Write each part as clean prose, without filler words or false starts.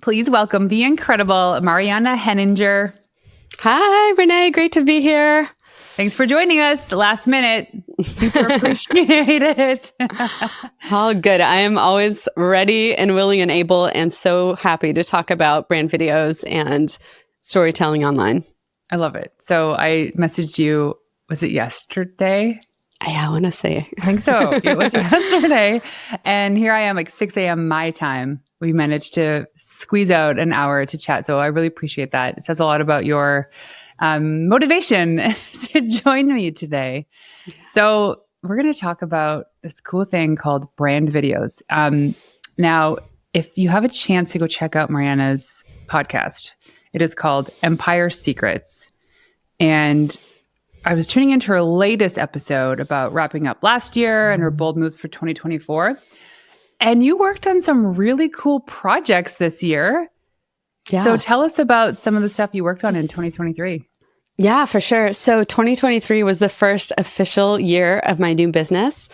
Please welcome the incredible Mariana Henninger. Hi, Renee. Great to be here. Thanks for joining us last minute. Super appreciate it. All good. I am always ready and willing and able and so happy to talk about brand videos and storytelling online. I love it. So I messaged you, was it yesterday? I want to say. I think so. It was yesterday. And here I am, like 6 a.m. my time. We managed to squeeze out an hour to chat. So I really appreciate that. It says a lot about your motivation to join me today. So we're going to talk about this cool thing called brand videos. Now, if you have a chance to go check out Mariana's podcast, it is called Empire Secrets. And I was tuning into her latest episode about wrapping up last year and her bold moves for 2024. And you worked on some really cool projects this year. Yeah. So tell us about some of the stuff you worked on in 2023. Yeah, for sure. So 2023 was the first official year of my new business.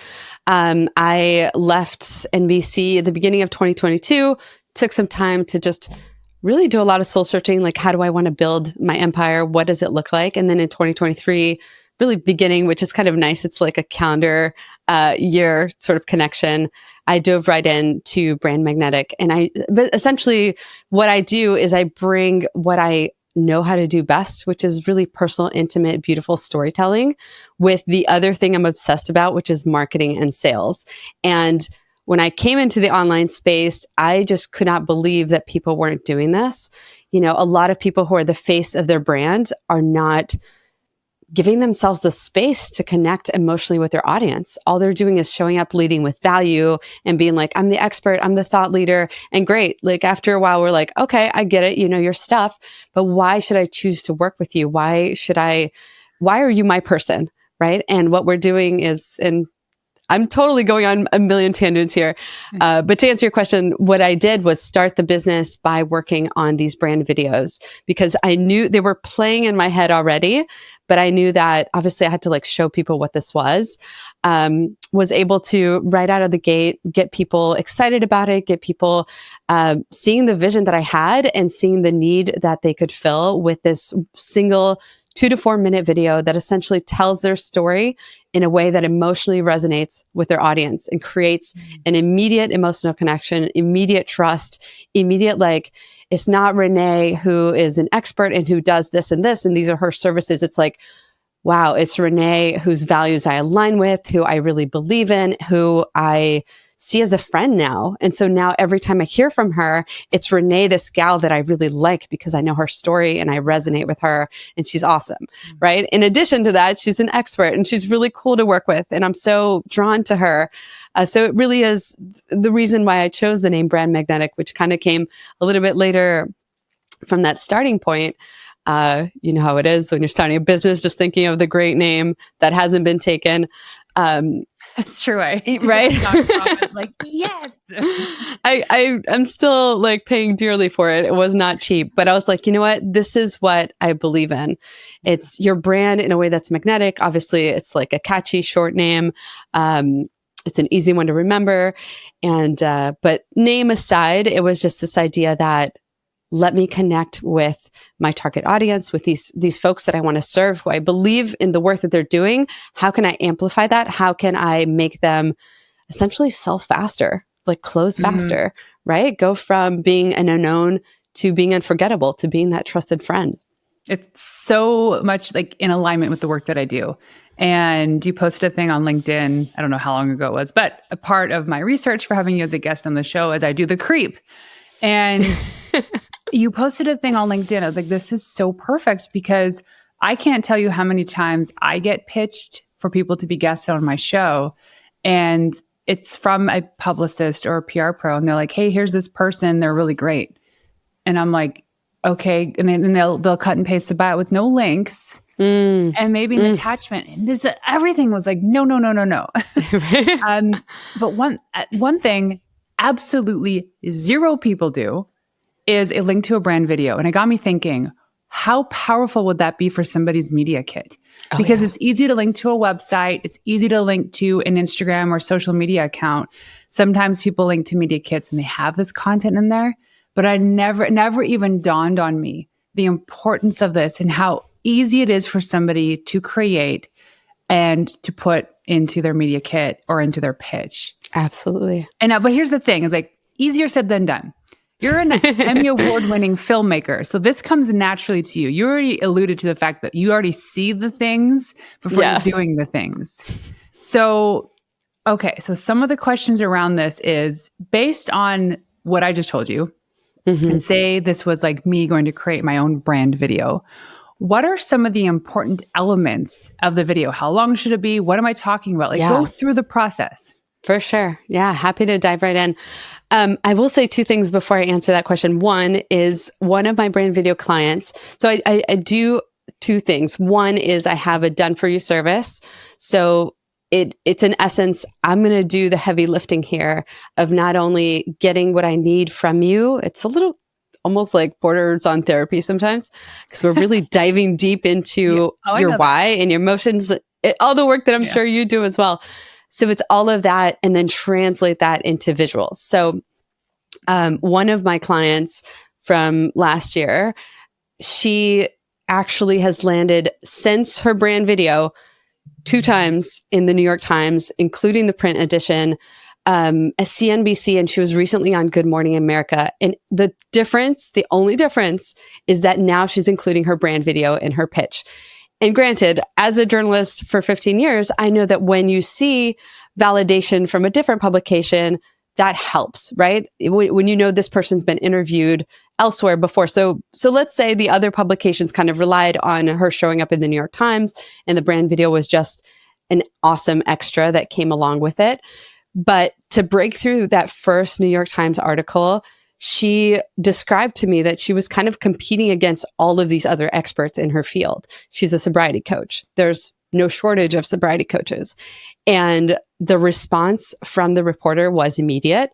I left NBC at the beginning of 2022, took some time to just really do a lot of soul searching, like how do I want to build my empire? What does it look like? And then in 2023, really beginning, which is kind of nice. It's like a calendar year sort of connection. I dove right into Brand Magnetic. But essentially what I do is I bring what I know how to do best, which is really personal, intimate, beautiful storytelling with the other thing I'm obsessed about, which is marketing and sales. And when I came into the online space, I just could not believe that people weren't doing this. You know, a lot of people who are the face of their brand are not giving themselves the space to connect emotionally with their audience. All they're doing is showing up, leading with value and being like, I'm the expert, I'm the thought leader. And great. Like after a while, we're like, okay, I get it. You know your stuff, but why should I choose to work with you? Why are you my person? Right. And what we're doing is, and I'm totally going on a million tangents here. But to answer your question, what I did was start the business by working on these brand videos because I knew they were playing in my head already, but I knew that obviously I had to like show people what this was able to right out of the gate, get people excited about it, get people seeing the vision that I had and seeing the need that they could fill with this single 2 to 4 minute video that essentially tells their story in a way that emotionally resonates with their audience and creates an immediate emotional connection, immediate trust, immediate, like, it's not Renee who is an expert and who does this and this, and these are her services. It's like, wow, it's Renee whose values I align with, who I really believe in, who I see as a friend now. And so now every time I hear from her, it's Renee, this gal that I really like because I know her story and I resonate with her and she's awesome, right? In addition to that, she's an expert and she's really cool to work with. And I'm so drawn to her. So it really is the reason why I chose the name Brand Magnetic, which kind of came a little bit later from that starting point. You know how it is when you're starting a business, just thinking of the great name that hasn't been taken. That's true. Right? Like, yes. I'm still like paying dearly for it. It was not cheap, but I was like, you know what? This is what I believe in. It's your brand in a way that's magnetic. Obviously, it's like a catchy short name. It's an easy one to remember. And, but name aside, it was just this idea that let me connect with my target audience, with these folks that I want to serve, who I believe in the work that they're doing. How can I amplify that? How can I make them essentially sell faster, like close faster, right? Go from being an unknown to being unforgettable, to being that trusted friend. It's so much like in alignment with the work that I do. And you posted a thing on LinkedIn, I don't know how long ago it was, but a part of my research for having you as a guest on the show is I do the creep. And you posted a thing on LinkedIn. I was like, this is so perfect because I can't tell you how many times I get pitched for people to be guests on my show. And it's from a publicist or a PR pro. And they're like, hey, here's this person. They're really great. And I'm like, okay. And then they'll cut and paste the bio with no links and maybe an attachment. And everything was like, no. But one thing absolutely zero people do is a link to a brand video. And it got me thinking, how powerful would that be for somebody's media kit? Because it's easy to link to a website. It's easy to link to an Instagram or social media account. Sometimes people link to media kits and they have this content in there. but I never even dawned on me the importance of this and how easy it is for somebody to create and to put into their media kit or into their pitch. Absolutely. And now, but here's the thing, it's like easier said than done. You're an Emmy award-winning filmmaker. So this comes naturally to you. You already alluded to the fact that you already see the things before you're doing the things. So, okay. So some of the questions around this is based on what I just told you, and say this was like me going to create my own brand video. What are some of the important elements of the video? How long should it be? What am I talking about? Like go through the process. For sure. Yeah. Happy to dive right in. I will say two things before I answer that question. One is one of my brand video clients. So I do two things. One is I have a done for you service. So it's in essence, I'm going to do the heavy lifting here of not only getting what I need from you. It's a little almost like borders on therapy sometimes because we're really diving deep into your why and your emotions, all the work that I'm sure you do as well. So it's all of that and then translate that into visuals. So one of my clients from last year, she actually has landed since her brand video 2 times in the New York Times, including the print edition, a CNBC, and she was recently on Good Morning America. And the only difference is that now she's including her brand video in her pitch. And granted, as a journalist for 15 years, I know that when you see validation from a different publication, that helps, right? When you know this person's been interviewed elsewhere before. So let's say the other publications kind of relied on her showing up in the New York Times and the brand video was just an awesome extra that came along with it. But to break through that first New York Times article, she described to me that she was kind of competing against all of these other experts in her field. She's a sobriety coach. There's no shortage of sobriety coaches. And the response from the reporter was immediate.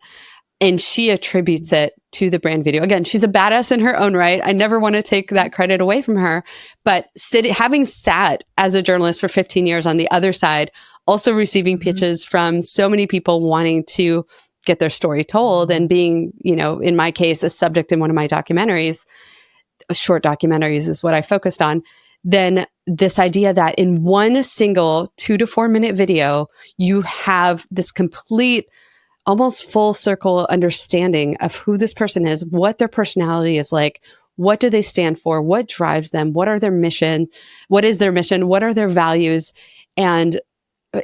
And she attributes it to the brand video. Again, she's a badass in her own right. I never want to take that credit away from her. But having sat as a journalist for 15 years on the other side, also receiving pitches from so many people wanting to get their story told and being, in my case, a subject in one of my documentaries, short documentaries is what I focused on. Then this idea that in one single 2 to 4 minute video, you have this complete, almost full circle understanding of who this person is, what their personality is like, what do they stand for, what drives them, what are their mission, what is their mission, what are their values. And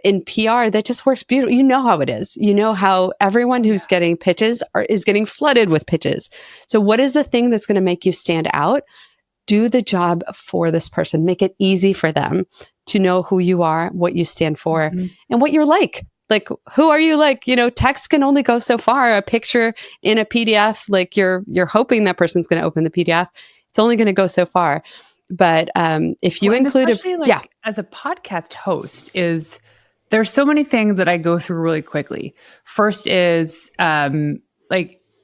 in PR, that just works beautiful. You know how it is. You know how everyone who's getting pitches is getting flooded with pitches. So what is the thing that's going to make you stand out? Do the job for this person. Make it easy for them to know who you are, what you stand for, and what you're like. Like, who are you like? Text can only go so far. A picture in a PDF, like you're hoping that person's going to open the PDF. It's only going to go so far. But if you include as a podcast host there's so many things that I go through really quickly. First is I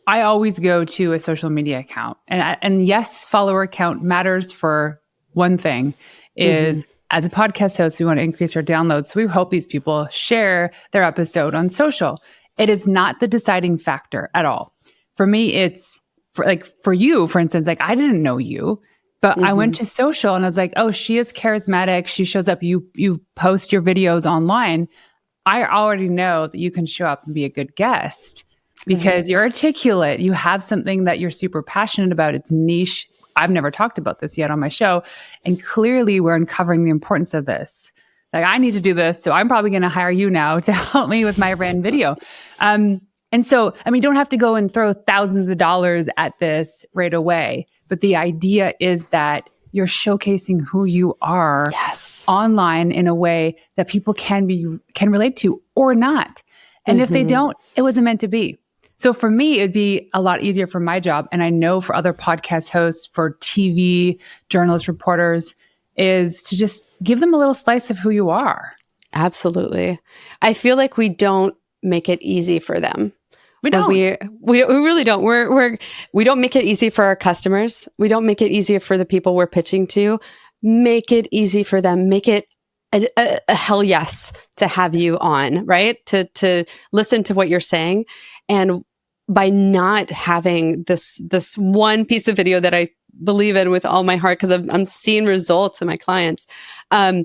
always go to a social media account, and yes, follower count matters for one thing. Is as a podcast host, we want to increase our downloads, so we hope these people share their episode on social. It is not the deciding factor at all. For me, it's for you, for instance. Like I didn't know you. But I went to social and I was like, oh, she is charismatic. She shows up. You post your videos online. I already know that you can show up and be a good guest because you're articulate. You have something that you're super passionate about. It's niche. I've never talked about this yet on my show. And clearly we're uncovering the importance of this. Like I need to do this. So I'm probably going to hire you now to help me with my brand video. And so, you don't have to go and throw thousands of dollars at this right away. But the idea is that you're showcasing who you are online in a way that people can relate to or not. And if they don't, it wasn't meant to be. So for me, it'd be a lot easier for my job. And I know for other podcast hosts, for TV, journalists, reporters, is to just give them a little slice of who you are. Absolutely. I feel like we don't make it easy for them. We don't. We really don't. We don't make it easy for our customers. We don't make it easier for the people we're pitching to. Make it easy for them. Make it a hell yes to have you on, right? To listen to what you're saying. And by not having this one piece of video that I believe in with all my heart, because I'm seeing results in my clients, by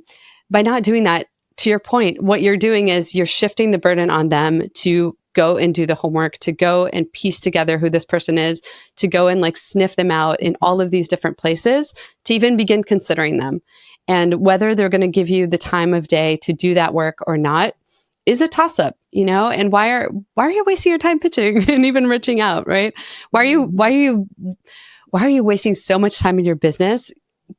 not doing that, to your point, what you're doing is you're shifting the burden on them to go and do the homework, to go and piece together who this person is, to go and like sniff them out in all of these different places, to even begin considering them. And whether they're going to give you the time of day to do that work or not is a toss up, you know? And why are you wasting your time pitching and even reaching out, right? Why are you wasting so much time in your business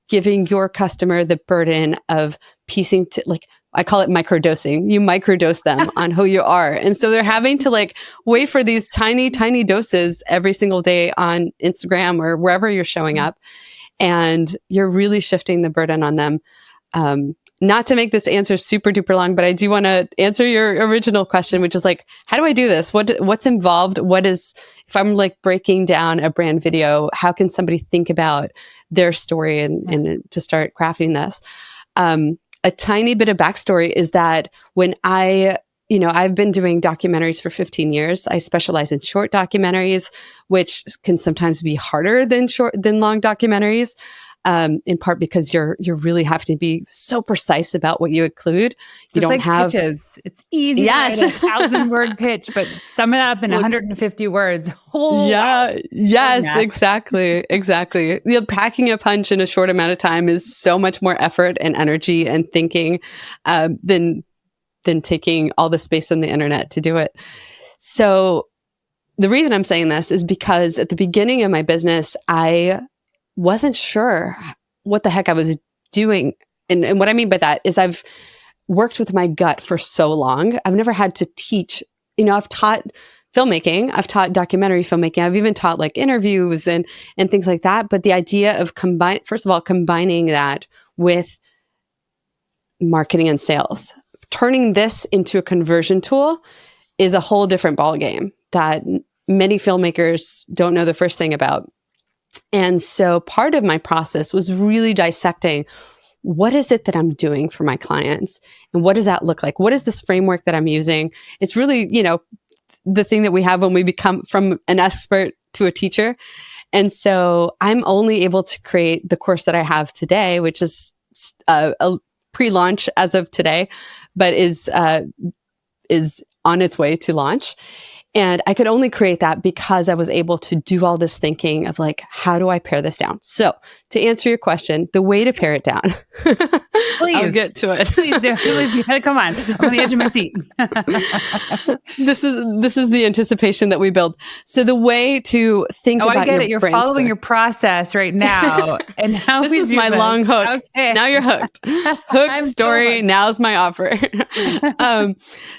giving your customer the burden of piecing to, like, I call it microdosing. You microdose them on who you are. And so they're having to like wait for these tiny, tiny doses every single day on Instagram or wherever you're showing up. And you're really shifting the burden on them. Not to make this answer super duper long, but I do want to answer your original question, which is like, how do I do this? What's involved? If I'm like breaking down a brand video, how can somebody think about their story and to start crafting this? A tiny bit of backstory is that when I've been doing documentaries for 15 years. I specialize in short documentaries, which can sometimes be harder than long documentaries. In part because you're really have to be so precise about what you include. You don't have pitches. It's easy to write a 1,000-word pitch, but sum it up in 150 words. Yes, exactly. Packing a punch in a short amount of time is so much more effort and energy and thinking than taking all the space on the internet to do it. So the reason I'm saying this is because at the beginning of my business, I wasn't sure what the heck I was doing. And what I mean by that is I've worked with my gut for so long. I've never had to teach. I've taught filmmaking. I've taught documentary filmmaking. I've even taught like interviews and things like that. But the idea of combining that with marketing and sales, turning this into a conversion tool is a whole different ballgame that many filmmakers don't know the first thing about. And so part of my process was really dissecting what is it that I'm doing for my clients and what does that look like? What is this framework that I'm using? It's really, the thing that we have when we become from an expert to a teacher. And so I'm only able to create the course that I have today, which is a pre-launch as of today, but is on its way to launch. And I could only create that because I was able to do all this thinking of like, how do I pare this down? So to answer your question, the way to pare it down, I'll get to it. Please do. Come on. I'm on the edge of my seat. This is the anticipation that we build. So the way to think about I get your it. You're following your process right now. And how this is my long hook. Okay. Now you're hooked. Hook story. Now's my offer.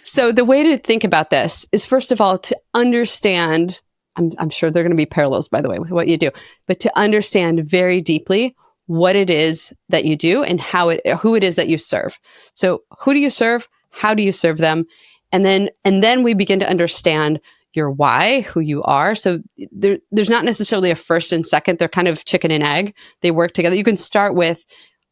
So the way to think about this is, first of all, to understand, I'm sure there are going to be parallels, by the way, with what you do, but to understand very deeply what it is that you do and who it is that you serve. So who do you serve? How do you serve them? And then we begin to understand your why, who you are. So there's not necessarily a first and second. They're kind of chicken and egg. They work together. You can start with,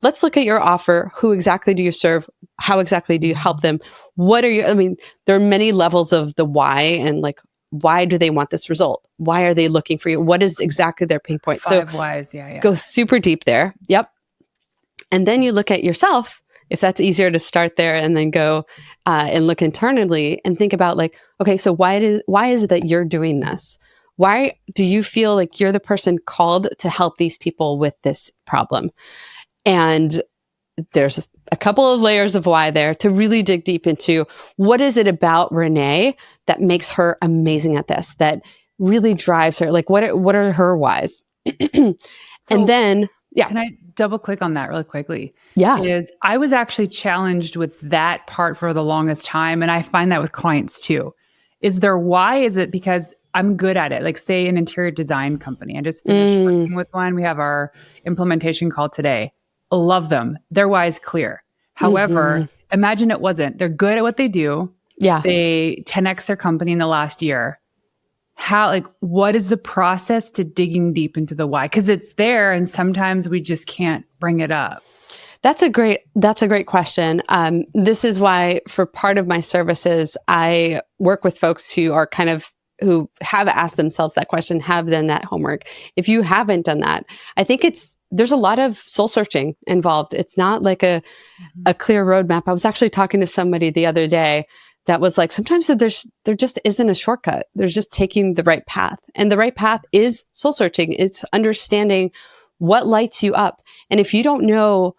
let's look at your offer. Who exactly do you serve? How exactly do you help them? There are many levels of the why, and like, why do they want this result? Why are they looking for you? What is exactly their pain point? 5 whys. Yeah. Go super deep there. Yep. And then you look at yourself, if that's easier to start there, and then go and look internally and think about like, okay, so why is it that you're doing this? Why do you feel like you're the person called to help these people with this problem? And there's a couple of layers of why there to really dig deep into what is it about Renee that makes her amazing at this, that really drives her? Like, what are her whys? And then, yeah. Can I double click on that really quickly? Yeah. I was actually challenged with that part for the longest time. And I find that with clients too. Is their why? Is it because I'm good at it? Like, say an interior design company. I just finished working with one. We have our implementation call today. Love them. Their why is clear. However, imagine it wasn't. They're good at what they do. Yeah. They 10x their company in the last year. What is the process to digging deep into the why? Because it's there and sometimes we just can't bring it up. That's a great question. This is why for part of my services, I work with folks who are kind of who have asked themselves that question have done that homework. If you haven't done that, I think there's a lot of soul searching involved. It's not like a clear roadmap. I was actually talking to somebody the other day that was like, sometimes there just isn't a shortcut. There's just taking the right path. And the right path is soul searching. It's understanding what lights you up. And if you don't know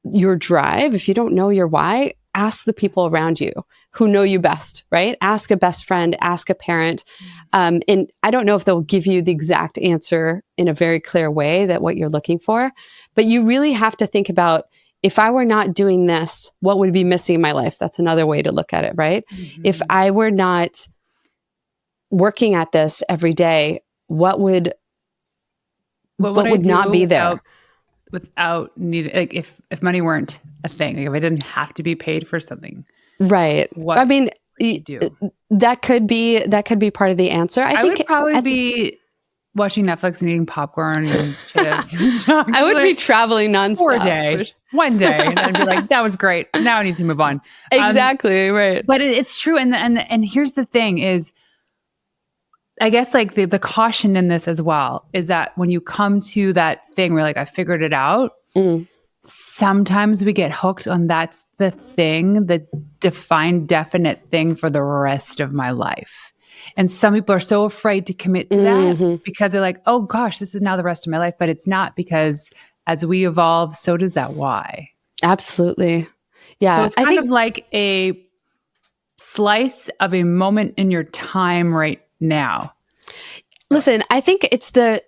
your drive, if you don't know your why, ask the people around you who know you best, right? Ask a best friend, ask a parent. And I don't know if they'll give you the exact answer in a very clear way that what you're looking for, but you really have to think about, if I were not doing this, what would be missing in my life? That's another way to look at it, right? If I were not working at this every day, what would not be there? Without needing, like if money weren't a thing, like if I didn't have to be paid for something. Right. What I mean, do? That could be part of the answer. I think would probably be watching Netflix and eating popcorn and chips and chocolate. I would be traveling nonstop. For a day. One day. And then be like, that was great. Now I need to move on. Exactly. Right. But it's true. And here's the thing is, I guess like the caution in this as well is that when you come to that thing where like, I figured it out, sometimes we get hooked on that's the thing, the defined, definite thing for the rest of my life. And some people are so afraid to commit to that because they're like, oh gosh, this is now the rest of my life. But it's not, because as we evolve, so does that why. Absolutely. Yeah. So it's kind of like a slice of a moment in your time right now. Listen, I think it's the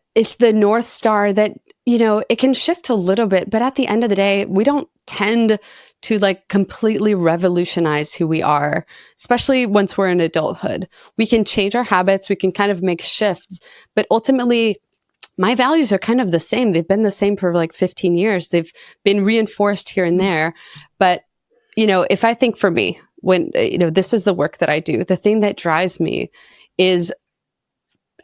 North Star that, it can shift a little bit, but at the end of the day, we don't tend to like completely revolutionize who we are, especially once we're in adulthood. We can change our habits, we can kind of make shifts, but ultimately my values are kind of the same. They've been the same for like 15 years. They've been reinforced here and there. But, if I think for me, when, this is the work that I do, the thing that drives me is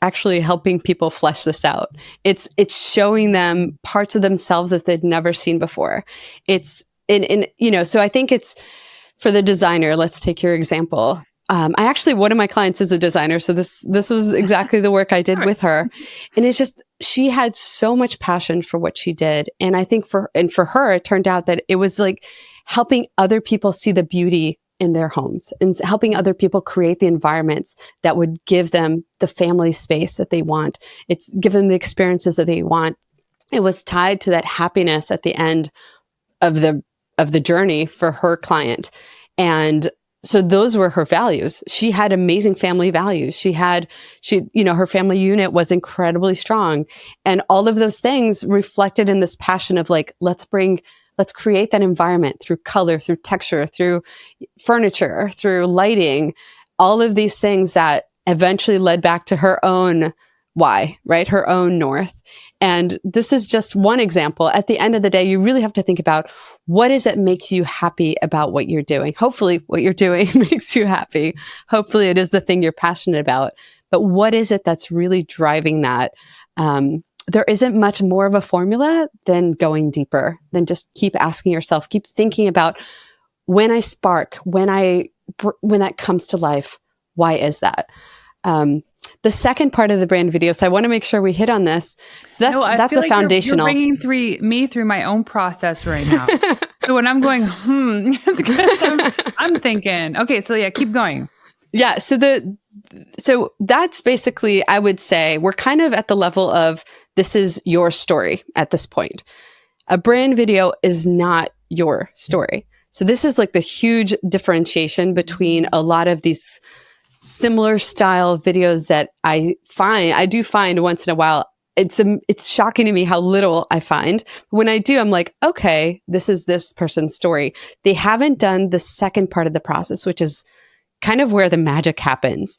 actually helping people flesh this out. It's showing them parts of themselves that they'd never seen before. It's so I think it's for the designer. Let's take your example. One of my clients is a designer. So this was exactly the work I did with her. And it's just, she had so much passion for what she did. And I think for her, it turned out that it was like helping other people see the beauty in their homes and helping other people create the environments that would give them the family space that they want. It's give them the experiences that they want. It was tied to that happiness at the end of the journey for her client. And so those were her values. She had amazing family values. Her family unit was incredibly strong. And all of those things reflected in this passion of like, let's create that environment through color, through texture, through furniture, through lighting, all of these things that eventually led back to her own why, right? Her own north. And this is just one example. At the end of the day, you really have to think about what is it makes you happy about what you're doing. Hopefully what you're doing makes you happy. Hopefully it is the thing you're passionate about. But what is it that's really driving that? There isn't much more of a formula than going deeper, than just keep asking yourself, keep thinking about when I spark, when that comes to life, why is that? The second part of the brand video, so I want to make sure we hit on this. So that's the foundational. You're bringing me through my own process right now. So when I'm going, it's good. I'm thinking, okay, so yeah, keep going. Yeah. So that's basically, I would say, we're kind of at the level of this is your story at this point. A brand video is not your story. So this is like the huge differentiation between a lot of these similar style videos that I do find once in a while. It's shocking to me how little I find. When I do, I'm like, okay, this is this person's story. They haven't done the second part of the process, which is kind of where the magic happens.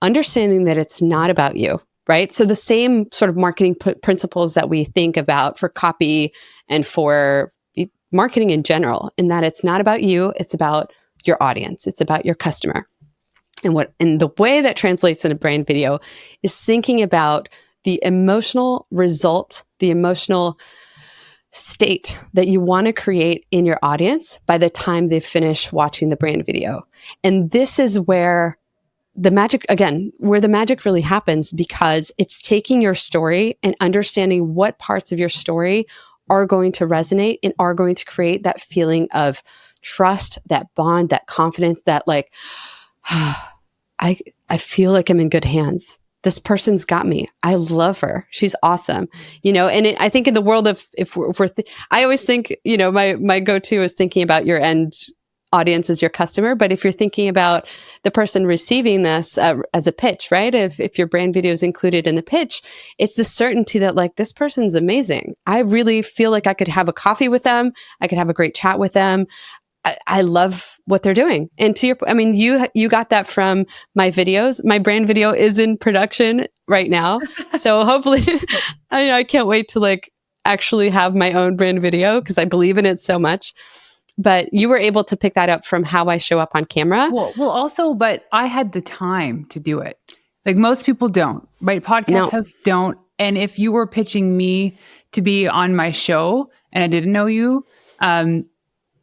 Understanding that it's not about you, right? So the same sort of marketing principles that we think about for copy and for marketing in general, in that it's not about you, it's about your audience, it's about your customer. And the way that translates in a brand video is thinking about the emotional result, the emotional state that you want to create in your audience by the time they finish watching the brand video. And this is where the magic, again, where the magic really happens, because it's taking your story and understanding what parts of your story are going to resonate and are going to create that feeling of trust, that bond, that confidence, that like, I feel like I'm in good hands. This person's got me. I love her. She's awesome. You know, and I think in the world of, I always think, you know, my go-to is thinking about your end audience as your customer. But if you're thinking about the person receiving this as a pitch, right? If your brand video is included in the pitch, it's the certainty that like, this person's amazing. I really feel like I could have a coffee with them. I could have a great chat with them. I love what they're doing. And to your, I mean, you got that from my videos. My brand video is in production right now. So hopefully, I can't wait to like actually have my own brand video because I believe in it so much. But you were able to pick that up from how I show up on camera. Well, also, but I had the time to do it. Like most people don't, right? Podcast hosts don't. And if you were pitching me to be on my show and I didn't know you, it'd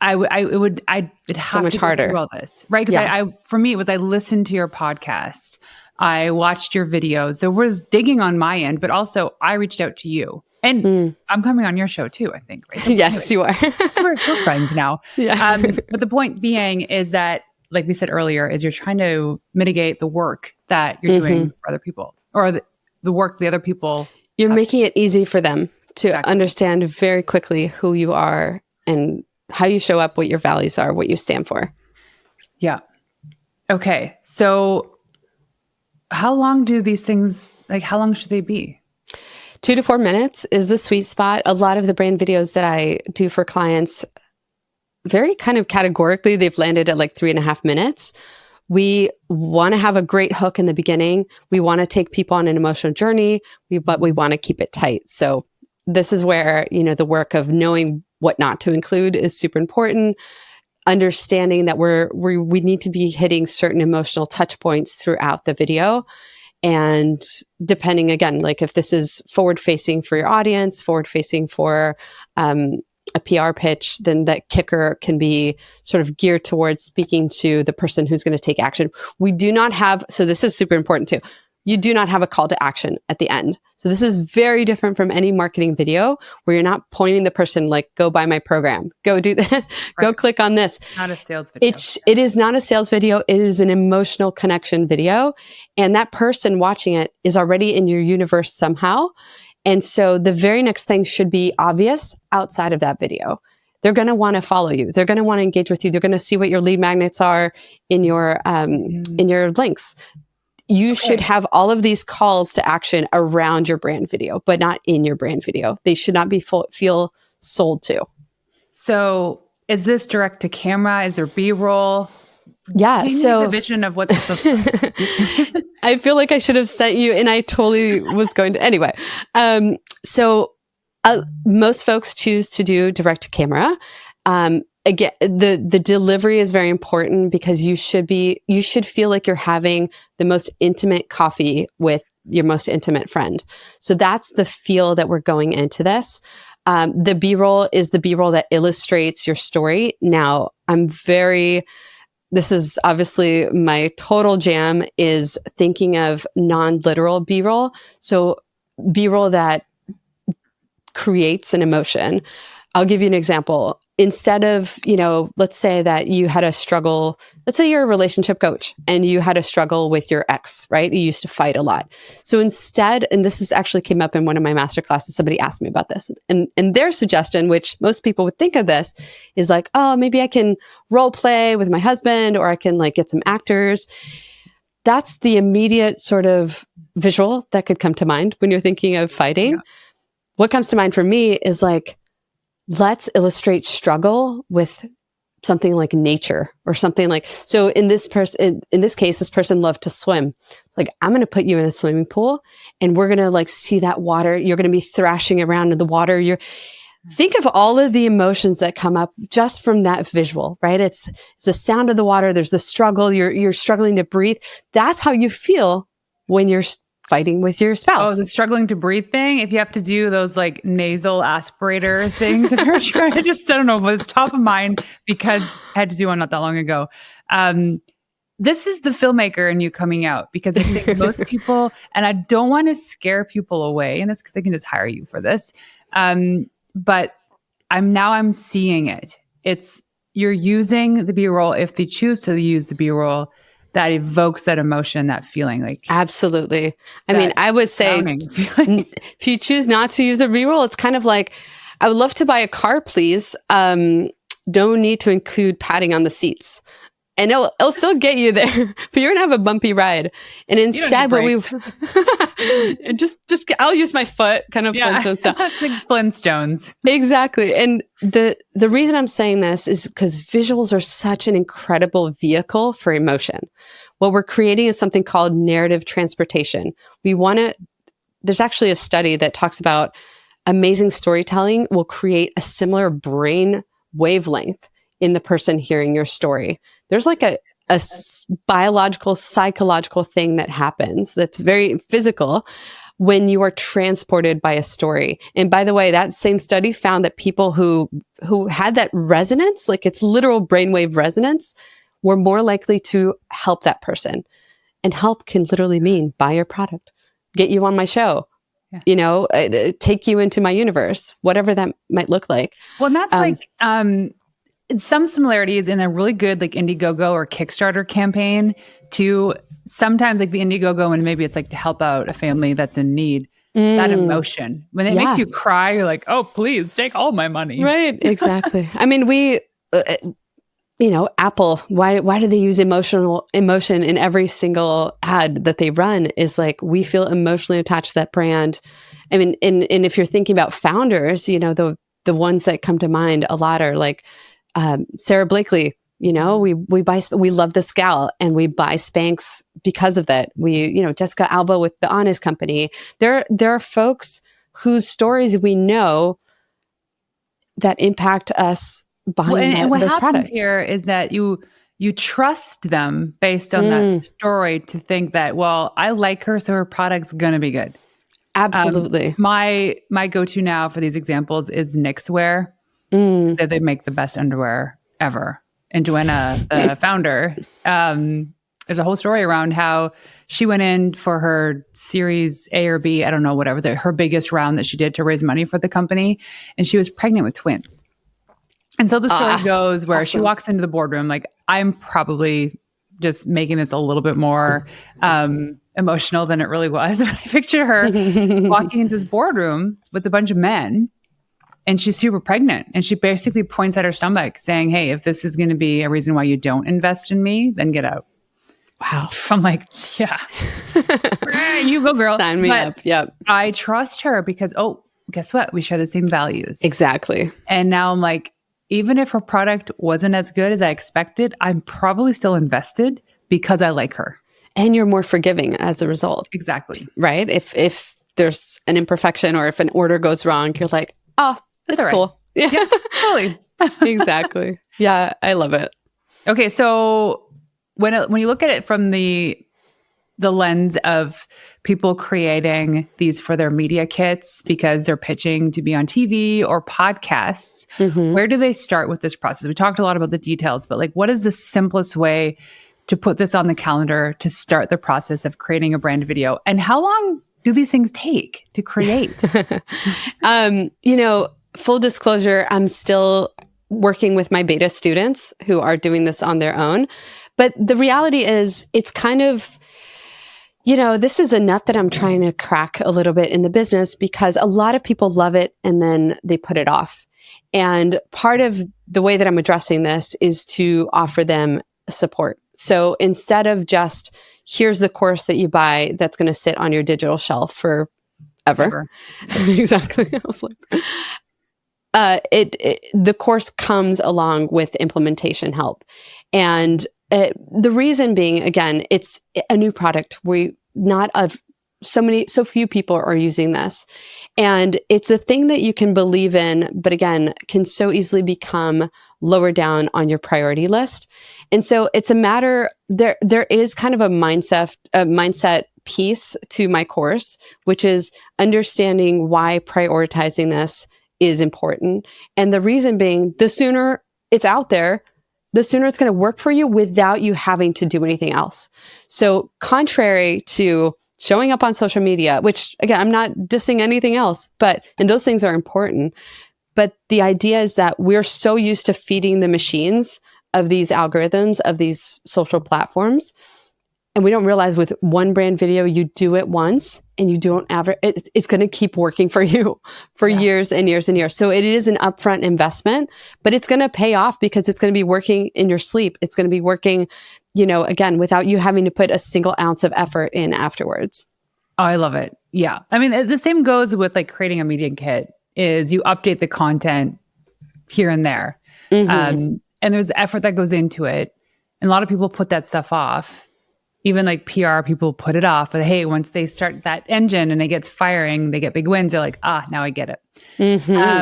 have so much to go harder. through all this, right? Because for me, it was I listened to your podcast, I watched your videos. There was digging on my end, but also I reached out to you, and I'm coming on your show too. I think, right? So yes, you are. we're friends now. Yeah. But the point being is that, like we said earlier, is you're trying to mitigate the work that you're doing for other people, or the work the other people. You're making it easy for them to understand very quickly who you are and how you show up, what your values are, what you stand for. Yeah. Okay. So how long do these things, like how long should they be? 2 to 4 minutes is the sweet spot. A lot of the brand videos that I do for clients, very kind of categorically, they've landed at like 3.5 minutes. We want to have a great hook in the beginning. We want to take people on an emotional journey, but we want to keep it tight. So this is where, you know, the work of knowing what not to include is super important. Understanding that we need to be hitting certain emotional touch points throughout the video. And depending, again, like if this is forward facing for your audience, forward facing for a PR pitch, then that kicker can be sort of geared towards speaking to the person who's going to take action. We do not have, so this is super important too. You do not have a call to action at the end. So this is very different from any marketing video where you're not pointing the person like, go buy my program, go do that, go click on this. Not a sales video. It is not a sales video. It is an emotional connection video. And that person watching it is already in your universe somehow. And so the very next thing should be obvious outside of that video. They're going to want to follow you. They're going to want to engage with you. They're going to see what your lead magnets are in your links. You should have all of these calls to action around your brand video, but not in your brand video. They should not be feel sold to. So is this direct to camera? Is there B-roll? Yeah. So the vision of what this looks like. I feel like I should have sent you, and I totally was going to anyway. So most folks choose to do direct to camera. Again, the delivery is very important because you should feel like you're having the most intimate coffee with your most intimate friend. So that's the feel that we're going into this. The B-roll is the B-roll that illustrates your story. Now, this is obviously my total jam, is thinking of non-literal B-roll. So B-roll that creates an emotion. I'll give you an example. Instead of, let's say that you had a struggle, let's say you're a relationship coach and you had a struggle with your ex, right? You used to fight a lot. So instead, and this actually came up in one of my masterclasses, somebody asked me about this, and their suggestion, which most people would think of this, is like, oh, maybe I can role play with my husband, or I can like get some actors. That's the immediate sort of visual that could come to mind when you're thinking of fighting. Yeah. What comes to mind for me is like, let's illustrate struggle with something like nature or something like, so in this case, this person loved to swim. It's like, I'm going to put you in a swimming pool and we're going to like see that water. You're going to be thrashing around in the water. Think of all of the emotions that come up just from that visual, right? It's the sound of the water. There's the struggle. You're struggling to breathe. That's how you feel when you're fighting with your spouse. Oh, the struggling to breathe thing. If you have to do those like nasal aspirator things, if you're trying to I don't know, it was top of mind because I had to do one not that long ago. this is the filmmaker in you coming out, because I think most people, and I don't want to scare people away, and that's because they can just hire you for this. But I'm seeing it. It's you're using the B-roll, if they choose to use the B-roll, that evokes that emotion, that feeling. Like absolutely. I mean, I would say if you choose not to use the B-roll, it's kind of like, I would love to buy a car, please. No need to include padding on the seats. And it'll still get you there, but you're gonna have a bumpy ride. And instead, what we just I'll use my foot, kind of Flintstones stuff. Like Flintstones. Exactly. And the reason I'm saying this is because visuals are such an incredible vehicle for emotion. What we're creating is something called narrative transportation. There's actually a study that talks about amazing storytelling will create a similar brain wavelength in the person hearing your story. There's like a biological, psychological thing that happens that's very physical when you are transported by a story. And by the way, that same study found that people who had that resonance, like it's literal brainwave resonance, were more likely to help that person. And help can literally mean buy your product, get you on my show, take you into my universe, whatever that might look like. Well, and that's some similarities in a really good like Indiegogo or Kickstarter campaign to sometimes like the Indiegogo, and maybe it's like to help out a family that's in need. That emotion, when it makes you cry, you're like, oh, please take all my money. Right. Exactly. I mean, we, Apple, why do they use emotion in every single ad that they run? Is like, we feel emotionally attached to that brand. I mean, and if you're thinking about founders, the ones that come to mind a lot are like, Sarah Blakely, we love this gal and we buy Spanx because of that. Jessica Alba with the Honest Company. There are folks whose stories we know that impact us buying and what those happens products. Here is that you trust them based on that story to think that, well, I like her, so her product's gonna be good. Absolutely. My go-to now for these examples is Knixwear. They make the best underwear ever. And Joanna, the founder, there's a whole story around how she went in for her series A or B, I don't know, whatever, her biggest round that she did to raise money for the company. And she was pregnant with twins. And so the story goes where she walks into the boardroom, like, I'm probably just making this a little bit more emotional than it really was. But I picture her walking into this boardroom with a bunch of men. And she's super pregnant. And she basically points at her stomach saying, hey, if this is going to be a reason why you don't invest in me, then get out. Wow. I'm like, yeah, you go, girl. Sign me up. Yep. I trust her because, guess what? We share the same values. Exactly. And now I'm like, even if her product wasn't as good as I expected, I'm probably still invested because I like her. And you're more forgiving as a result. Exactly. Right? If there's an imperfection or if an order goes wrong, you're like, oh, that's cool. Yeah, totally. Exactly. Yeah, I love it. Okay, so when you look at it from the lens of people creating these for their media kits because they're pitching to be on TV or podcasts, where do they start with this process? We talked a lot about the details, but like, what is the simplest way to put this on the calendar to start the process of creating a brand video? And how long do these things take to create? Full disclosure, I'm still working with my beta students who are doing this on their own. But the reality is it's kind of, this is a nut that I'm trying to crack a little bit in the business because a lot of people love it and then they put it off. And part of the way that I'm addressing this is to offer them support. So instead of just, here's the course that you buy that's going to sit on your digital shelf forever. Exactly. I was like, the course comes along with implementation help. And the reason being, again, it's a new product. So few people are using this. And it's a thing that you can believe in, but again, can so easily become lower down on your priority list. And so it's a matter, there is kind of a mindset piece to my course, which is understanding why prioritizing this is important. And the reason being, the sooner it's out there, the sooner it's going to work for you without you having to do anything else. So contrary to showing up on social media, which again, I'm not dissing anything else, and those things are important. But the idea is that we're so used to feeding the machines of these algorithms, of these social platforms. And we don't realize with one brand video, you do it once and you don't ever, it's going to keep working for you for years and years and years. So it is an upfront investment, but it's going to pay off because it's going to be working in your sleep. It's going to be working, again, without you having to put a single ounce of effort in afterwards. Oh, I love it. Yeah. I mean, the same goes with like creating a media kit is you update the content here and there. And there's the effort that goes into it. And a lot of people put that stuff off. Even like PR people put it off. But hey, once they start that engine and it gets firing, they get big wins. They're like, now I get it.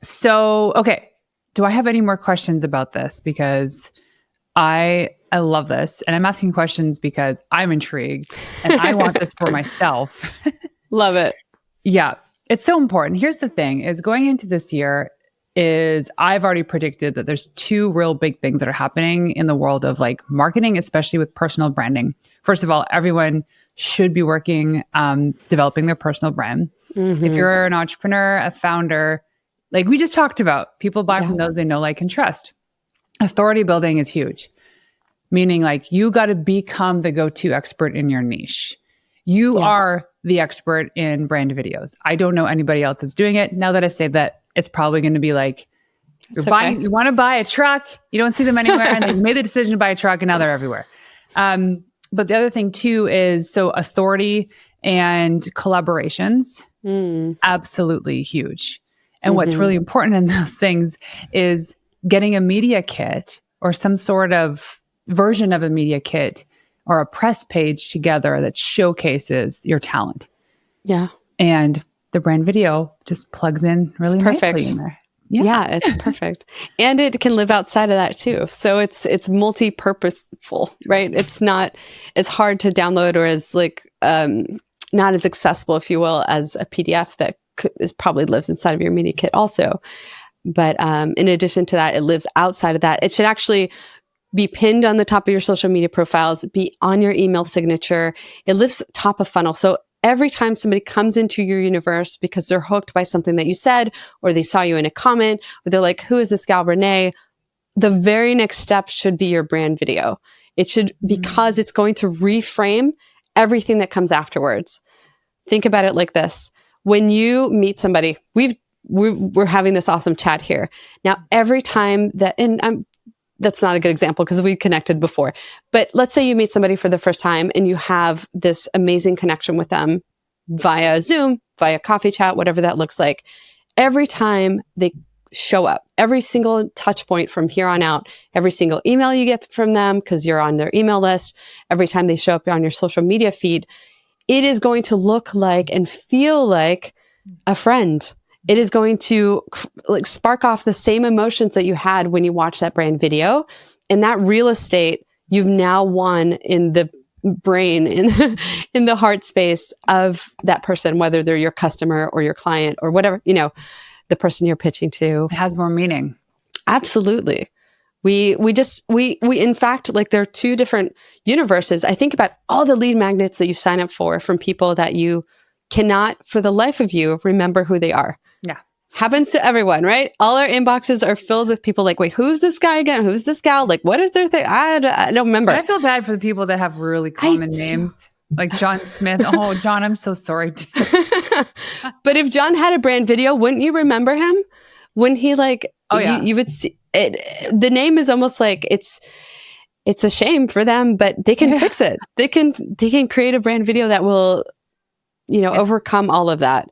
So, okay. Do I have any more questions about this? Because I love this. And I'm asking questions because I'm intrigued and I want this for myself. Love it. Yeah. It's so important. Here's the thing is going into this year is I've already predicted that there's two real big things that are happening in the world of like marketing, especially with personal branding. First of all, everyone should be working, developing their personal brand. If you're an entrepreneur, a founder, like we just talked about, people buy from those they know, like, and trust. Authority building is huge, meaning like you got to become the go-to expert in your niche. You are the expert in brand videos. I don't know anybody else that's doing it. Now that I say that, it's probably going to be like, you want to buy a truck, you don't see them anywhere, and they made the decision to buy a truck, and now they're everywhere. But the other thing too is, so authority and collaborations, absolutely huge. And what's really important in those things is getting a media kit or some sort of version of a media kit or a press page together that showcases your talent. Yeah. And the brand video just plugs in really nicely in there. Yeah, it's perfect. And it can live outside of that too. So it's multi-purposeful, right? It's not as hard to download or as like, not as accessible, if you will, as a PDF that probably lives inside of your media kit also. But in addition to that, it lives outside of that. It should actually be pinned on the top of your social media profiles, be on your email signature. It lives top of funnel. So every time somebody comes into your universe because they're hooked by something that you said, or they saw you in a comment, or they're like, who is this gal Renee? The very next step should be your brand video. It should, because it's going to reframe everything that comes afterwards. Think about it like this. When you meet somebody, we're having this awesome chat here. Now, every time that, and that's not a good example because we connected before, but let's say you meet somebody for the first time and you have this amazing connection with them via Zoom, via coffee chat, whatever that looks like. Every time they show up, every single touch point from here on out, every single email you get from them because you're on their email list, every time they show up on your social media feed, it is going to look like and feel like a friend. It is going to like spark off the same emotions that you had when you watched that brand video. And that real estate you've now won in the brain, in the heart space of that person, whether they're your customer or your client or whatever, the person you're pitching to. It has more meaning. Absolutely. We in fact, like there are two different universes. I think about all the lead magnets that you sign up for from people that you cannot for the life of you remember who they are. Yeah. Happens to everyone, right? All our inboxes are filled with people like, wait, who's this guy again? Who's this gal? Like, what is their thing? I don't remember. But I feel bad for the people that have really common names. Like John Smith. Oh, John, I'm so sorry. But if John had a brand video, wouldn't you remember him? Wouldn't he like, you would see it. The name is almost like it's a shame for them, but they can fix it. They can create a brand video that will, overcome all of that.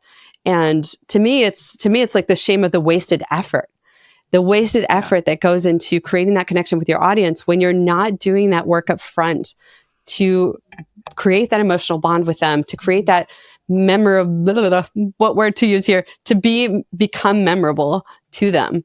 And to me, it's like the shame of the wasted effort. The wasted effort that goes into creating that connection with your audience when you're not doing that work up front to create that emotional bond with them, to create that memorable, what word to use here, to become memorable to them.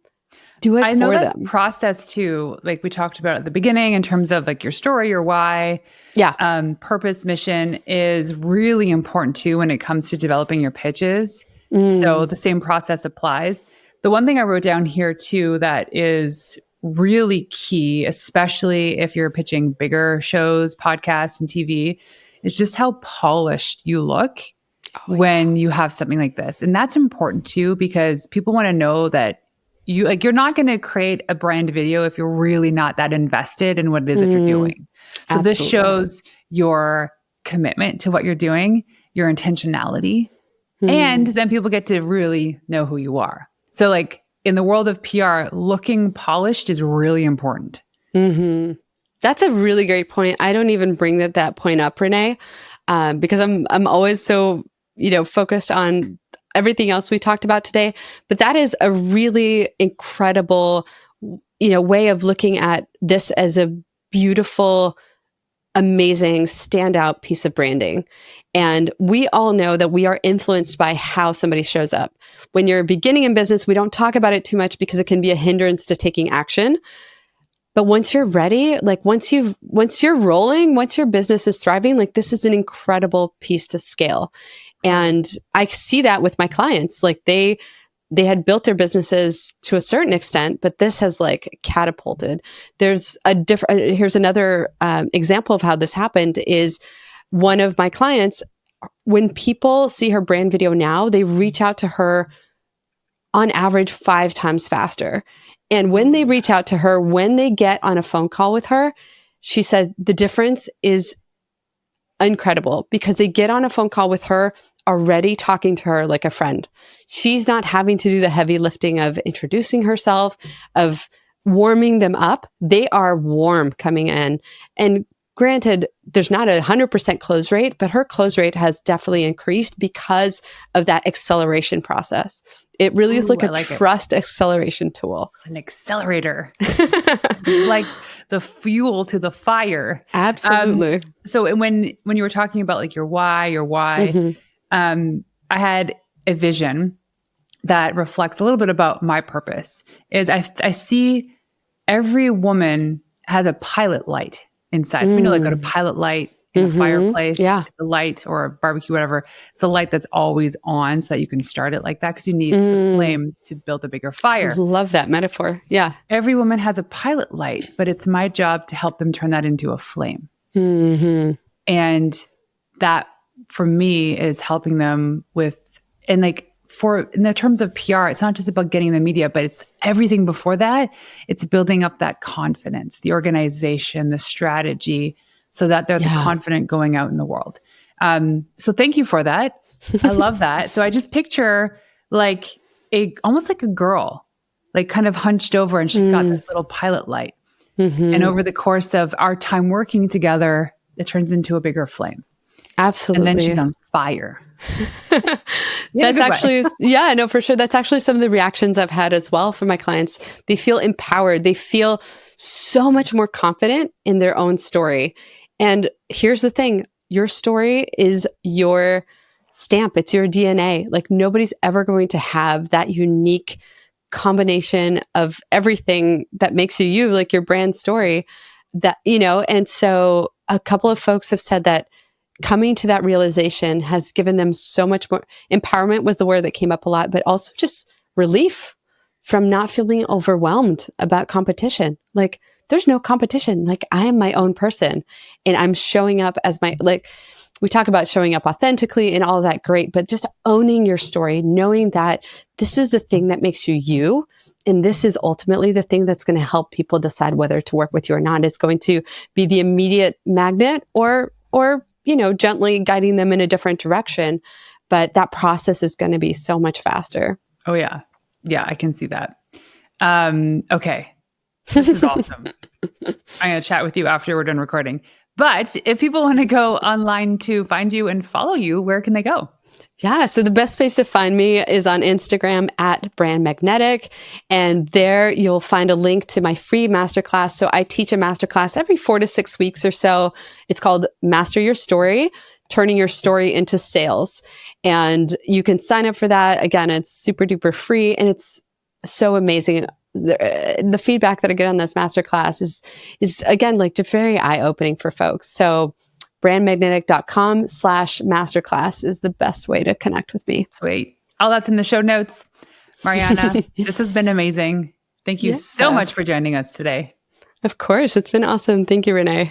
Do it for them. I know this process too, like we talked about at the beginning in terms of like your story, your why. Yeah. Purpose, mission is really important too when it comes to developing your pitches. So the same process applies. The one thing I wrote down here too that is really key, especially if you're pitching bigger shows, podcasts, and TV, is just how polished you look when you have something like this. And that's important too, because people want to know that you're not going to create a brand video if you're really not that invested in what it is that you're doing. So Absolutely. this shows your commitment to what you're doing, your intentionality, and then people get to really know who you are. So like in the world of PR, looking polished is really important. That's a really great point. I don't even bring that point up, Renee, because I'm always so, focused on everything else we talked about today. But that is a really incredible, way of looking at this as a beautiful, amazing, standout piece of branding. And we all know that we are influenced by how somebody shows up. When you're beginning in business, we don't talk about it too much because it can be a hindrance to taking action. But once you're ready, like once you're rolling, once your business is thriving, like this is an incredible piece to scale. And I see that with my clients. Like they had built their businesses to a certain extent, but this has like catapulted. Here's another example of how this happened is one of my clients, when people see her brand video now, they reach out to her on average 5 times faster. And when they reach out to her, when they get on a phone call with her, she said the difference is incredible because they get on a phone call with her already talking to her like a friend. She's not having to do the heavy lifting of introducing herself, of warming them up. They are warm coming in. And granted, there's not 100% close rate, but her close rate has definitely increased because of that acceleration process. It really is like a trust acceleration tool. It's an accelerator, like the fuel to the fire. Absolutely. So when you were talking about like your why, I had a vision that reflects a little bit about my purpose. Is I see every woman has a pilot light inside. So we know like got a pilot light in a fireplace, a light or a barbecue, whatever. It's a light that's always on so that you can start it like that because you need the flame to build a bigger fire. I love that metaphor. Yeah. Every woman has a pilot light, but it's my job to help them turn that into a flame. And that for me is helping them with, and like in the terms of PR, it's not just about getting the media, but it's everything before that. It's building up that confidence, the organization, the strategy, so that they're the confident going out in the world. So thank you for that. I love that. So I just picture like almost like a girl, like kind of hunched over and she's got this little pilot light. And over the course of our time working together, it turns into a bigger flame. Absolutely. And then she's on fire. That's actually, no, for sure. That's actually some of the reactions I've had as well from my clients. They feel empowered. They feel so much more confident in their own story. And here's the thing, your story is your stamp. It's your DNA. Like nobody's ever going to have that unique combination of everything that makes you, like your brand story that, and so a couple of folks have said that coming to that realization has given them so much more. Empowerment was the word that came up a lot, but also just relief from not feeling overwhelmed about competition. Like there's no competition. Like I am my own person and I'm showing up as we talk about showing up authentically and all of that. Great. But just owning your story, knowing that this is the thing that makes you you. And this is ultimately the thing that's going to help people decide whether to work with you or not. It's going to be the immediate magnet or gently guiding them in a different direction. But that process is going to be so much faster. Oh, yeah. Yeah, I can see that. Okay. This is awesome. I'm going to chat with you after we're done recording. But if people want to go online to find you and follow you, where can they go? Yeah. So the best place to find me is on Instagram at Brand Magnetic. And there you'll find a link to my free masterclass. So I teach a masterclass every 4 to 6 weeks or so. It's called Master Your Story, Turning Your Story into Sales. And you can sign up for that. Again, it's super duper free and it's so amazing. The feedback that I get on this masterclass is again, like just very eye-opening for folks. So brandmagnetic.com/masterclass is the best way to connect with me. Sweet. All that's in the show notes. Mariana, this has been amazing. Thank you so much for joining us today. Of course. It's been awesome. Thank you, Renee.